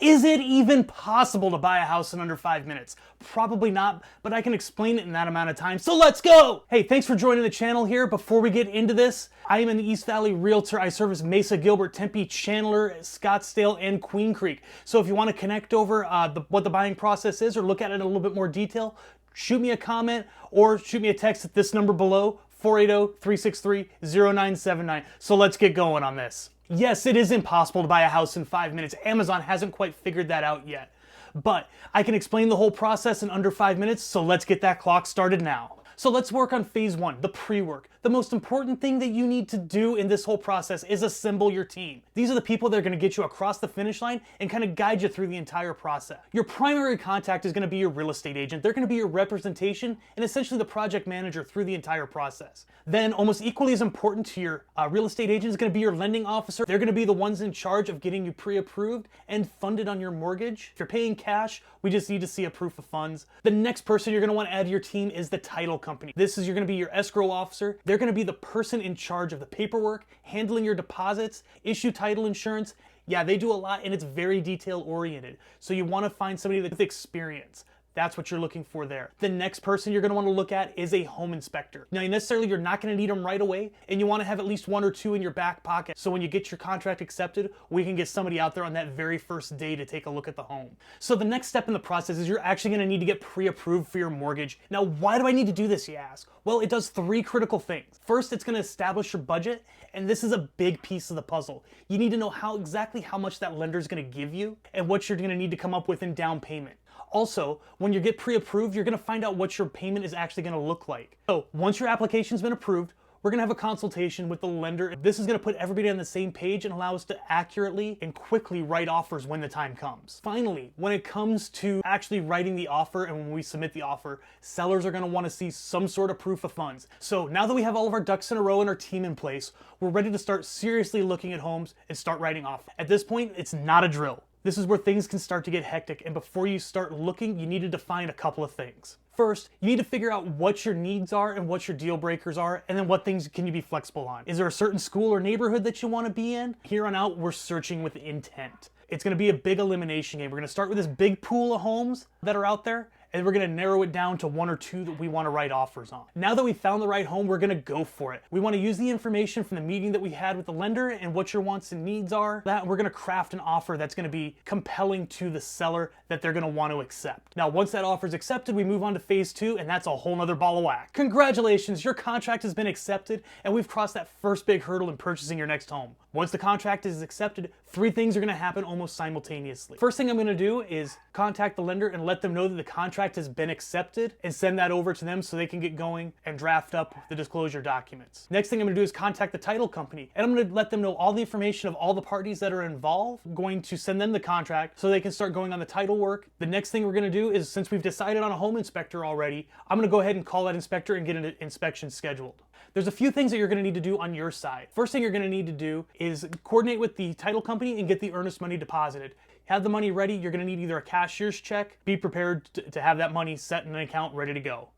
Is it even possible to buy a house in under 5 minutes? Probably not, but I can explain it in that amount of time, so let's go! Hey, thanks for joining the channel here. Before we get into this, I am an East Valley realtor. I service Mesa, Gilbert, Tempe, Chandler, Scottsdale, and Queen Creek. So if you want to connect over what the buying process is or look at it in a little bit more detail, shoot me a comment or shoot me a text at this number below, 480-363-0979. So let's get going on this. Yes, it is impossible to buy a house in 5 minutes. Amazon hasn't quite figured that out yet. But I can explain the whole process in under 5 minutes, so let's get that clock started now. So let's work on phase one, the pre-work. The most important thing that you need to do in this whole process is assemble your team. These are the people that are going to get you across the finish line and kind of guide you through the entire process. Your primary contact is going to be your real estate agent. They're going to be your representation and essentially the project manager through the entire process. Then, almost equally as important to your real estate agent is going to be your lending officer. They're going to be the ones in charge of getting you pre-approved and funded on your mortgage. If you're paying cash, we just need to see a proof of funds. The next person you're going to want to add to your team is the title company. This is going to be your escrow officer. They're going to be the person in charge of the paperwork, handling your deposits, issue title insurance. Yeah, they do a lot and it's very detail oriented. So you want to find somebody with experience. That's what you're looking for there. The next person you're going to want to look at is a home inspector. Now, necessarily you're not going to need them right away, and you want to have at least one or two in your back pocket. So when you get your contract accepted, we can get somebody out there on that very first day to take a look at the home. So the next step in the process is you're actually going to need to get pre-approved for your mortgage. Now, why do I need to do this, you ask? Well, it does three critical things. First, it's going to establish your budget, and this is a big piece of the puzzle. You need to know exactly how much that lender is going to give you and what you're going to need to come up with in down payment. Also, when you get pre-approved, you're going to find out what your payment is actually going to look like. So once your application's been approved, we're going to have a consultation with the lender. This is going to put everybody on the same page and allow us to accurately and quickly write offers when the time comes. Finally, when it comes to actually writing the offer and when we submit the offer, sellers are going to want to see some sort of proof of funds. So now that we have all of our ducks in a row and our team in place, we're ready to start seriously looking at homes and start writing off. At this point, it's not a drill. This is where things can start to get hectic, and before you start looking, you need to define a couple of things. First, you need to figure out what your needs are and what your deal breakers are, and then what things can you be flexible on. Is there a certain school or neighborhood that you want to be in? Here on out, we're searching with intent. It's going to be a big elimination game. We're going to start with this big pool of homes that are out there, and we're going to narrow it down to one or two that we want to write offers on. Now that we've found the right home, we're going to go for it. We want to use the information from the meeting that we had with the lender and what your wants and needs are. We're going to craft an offer that's going to be compelling to the seller that they're going to want to accept. Now, once that offer is accepted, we move on to phase two, and that's a whole nother ball of wax. Congratulations, your contract has been accepted, and we've crossed that first big hurdle in purchasing your next home. Once the contract is accepted, three things are going to happen almost simultaneously. First thing I'm going to do is contact the lender and let them know that the contract has been accepted and send that over to them so they can get going and draft up the disclosure documents. Next thing I'm going to do is contact the title company, and I'm going to let them know all the information of all the parties that are involved. I'm going to send them the contract so they can start going on the title work. The next thing we're going to do is, since we've decided on a home inspector already, I'm going to go ahead and call that inspector and get an inspection scheduled. There's a few things that you're going to need to do on your side. First thing you're going to need to do is coordinate with the title company and get the earnest money deposited. Have the money ready. You're going to need either a cashier's check. Be prepared to have that money set in an account ready to go.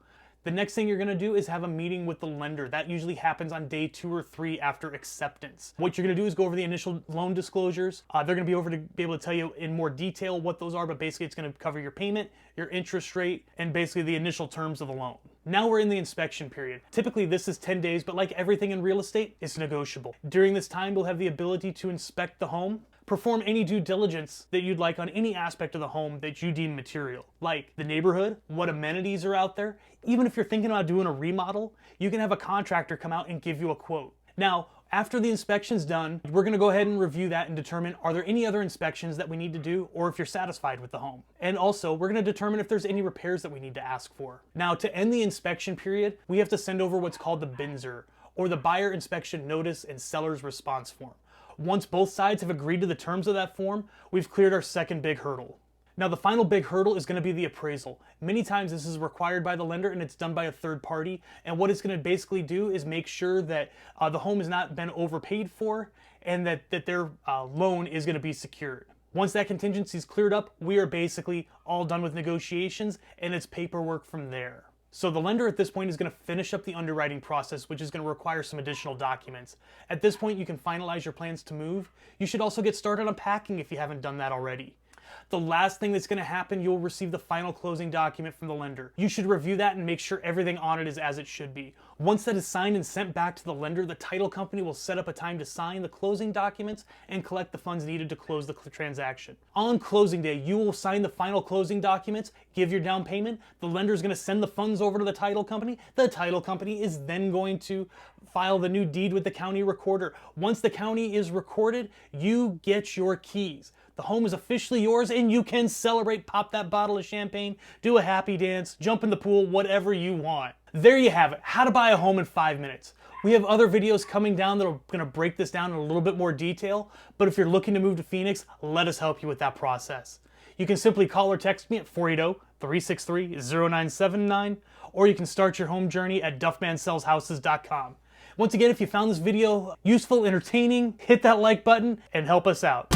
The next thing you're going to do is have a meeting with the lender. That usually happens on day 2 or 3 after acceptance. What you're going to do is go over the initial loan disclosures. They're going to be over to be able to tell you in more detail what those are, but basically it's going to cover your payment, your interest rate, and basically the initial terms of the loan. Now we're in the inspection period. Typically this is 10 days, but like everything in real estate, it's negotiable. During this time, you'll have the ability to inspect the home, perform any due diligence that you'd like on any aspect of the home that you deem material, like the neighborhood, what amenities are out there. Even if you're thinking about doing a remodel, you can have a contractor come out and give you a quote. Now, after the inspection's done, we're going to go ahead and review that and determine are there any other inspections that we need to do, or if you're satisfied with the home. And also, we're going to determine if there's any repairs that we need to ask for. Now, to end the inspection period, we have to send over what's called the BINSR, or the Buyer Inspection Notice and Seller's Response Form. Once both sides have agreed to the terms of that form, we've cleared our second big hurdle. Now, the final big hurdle is going to be the appraisal. Many times this is required by the lender and it's done by a third party. And what it's going to basically do is make sure that the home has not been overpaid for and that their loan is going to be secured. Once that contingency is cleared up, we are basically all done with negotiations and it's paperwork from there. So the lender at this point is going to finish up the underwriting process, which is going to require some additional documents. At this point, you can finalize your plans to move. You should also get started on packing if you haven't done that already. the last thing that's going to happen, you'll receive the final closing document from the lender. You should review that and make sure everything on it is as it should be. Once that is signed and sent back to the lender, the title company will set up a time to sign the closing documents and collect the funds needed to close the transaction. On closing day, you will sign the final closing documents, give your down payment, the lender is going to send the funds over to the title company. The title company is then going to file the new deed with the county recorder. Once the county is recorded, you get your keys. The home is officially yours and you can celebrate, pop that bottle of champagne, do a happy dance, jump in the pool, whatever you want. There you have it, how to buy a home in 5 minutes. We have other videos coming down that are going to break this down in a little bit more detail, but if you're looking to move to Phoenix, let us help you with that process. You can simply call or text me at 480-363-0979, or you can start your home journey at duffmansellshouses.com. Once again, if you found this video useful, entertaining, hit that like button and help us out.